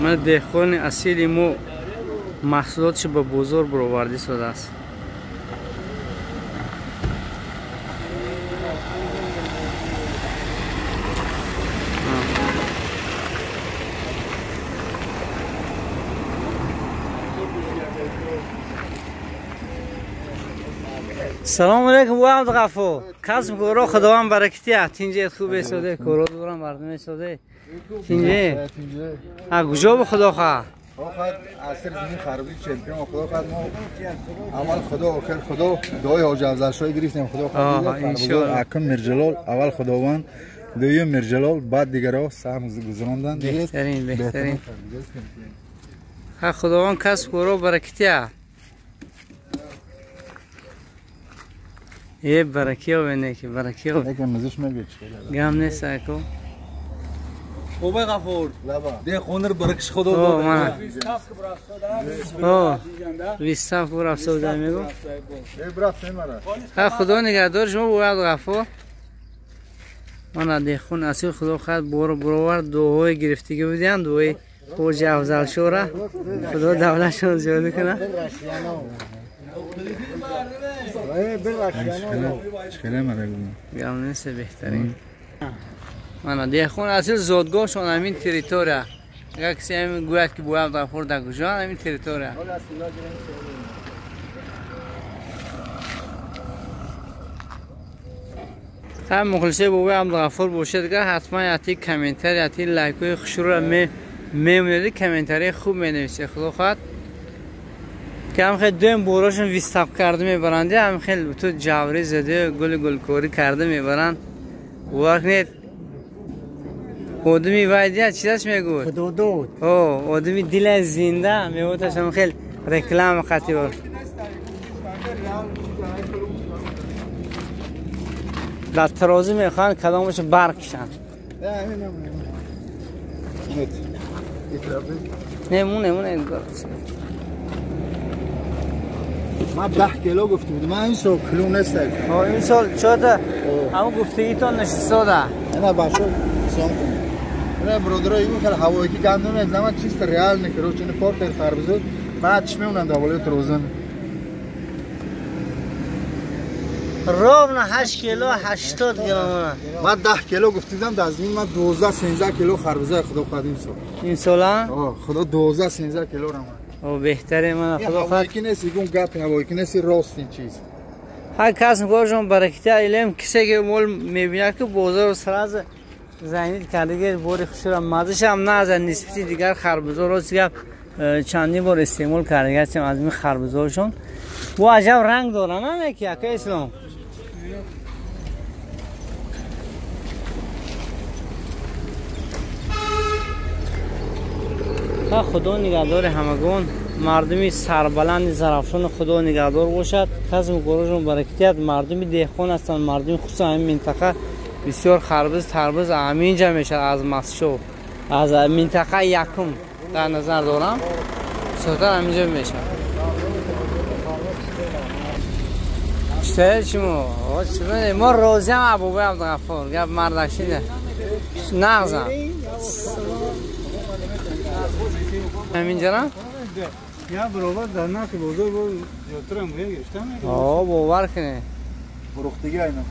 من دهخان اصیل مو محصولاتش به بازار برآورده شده است. سلام علیکم و عبدالغفور. کسب کارو خداوند برکتی ات. اینجا خوب استاده کارو دارم مردم استاده. اینجا ها کجا به خدا خواه خواهد اثر زمین خرابی چمپیون خدا خواهد ما اول خدا آخر خدا دعای حاج افضل گرفتیم خدا خواهد ان شاء الله حکم مرجلال اول خداوند دویم مرجلال بعد دیگرها سهم گذراندن بهترین ها خداوند کسب کارو برکتی ات. یه برکی ها بینه که برکی ها یکم مزش میگه گم نیست اکو خوبه غفور ده خونر برکش خدا بود من ویستاف بور افسوده میگو ها خدا نگهدار شما باید غفور. من ده خون اصیل خدا خواهد برور دوهای گرفتگی بودیم دوهای حاج افضل شوره خدا دولتشون زیاده کنه. گم نیست بهترین من دیگه خون اصل زادگاهشون همین تریتوره. اگر کسی همین گوید که باید غفور در کجا همین تریتوره. هم مخلصه باید عبدالغفور باشه دیگه حتما یاتی کامنتر یاتی لایکوی خوشرو را میمونید کامنتری خوب مینویسه خدا خواهد که هم خیلی دویم بوراشون ویستاپ کرده میبرند هم خیلی تو جوری زده گل کوری کرده میبرند وقت نید آدمی باید چی دست میگود؟ خدودود آدمی دل زنده میگودش هم خیلی رکلام خطی بود در ترازی میخوان کدامش برکشن نمونه من 10 کیلو گفته بودم من این سال کیلو نیست این سال چطور؟ همون گفتگیتون نشسته ده نه بچه سام کنم نه برادرای این خیلی هوایی که گندم ازدامت چیست ریال نکرو چون پارت خربزه بعد چی میمونن دوله تروزن روب نه 8 کیلو 80 گرم من 10 کیلو گفتیدم دازمین من 12 13 کیلو خربزه خدا خواهد این سال خدا 12 13 کیلو رو او بهتره من خدا خواهد که نیستی گون گپ هوایی که نیستی راست این چیز هر کس میگوشون برکتی علم کسی که مول میبینه که بازار و سراز زنید کرده بوری خوشی مازش هم نه از نسبتی دیگر خربزه رو دیگه چندی بار استعمال کرده از این خربزه‌شون و عجب رنگ دارن نه که اسلام خدا نگهدار همگان مردمی سربلند ظرفشان خدا نگهدار باشد کسب کارشون برکتیت مردمی دهخان هستند مردمی خصوصا این منطقه بسیار خربز تربز همینجا میشه از مسشو از منطقه یکم در نظر دارم سوتر همینجا میشه چطور چیمو ما روزی هم ابوبه عبدالغفور گفت مردکشیده نغزم همینجا نه؟ یا برابر در ناک بزرگ بود جوترم گشتم باور کنه فروختگی اینا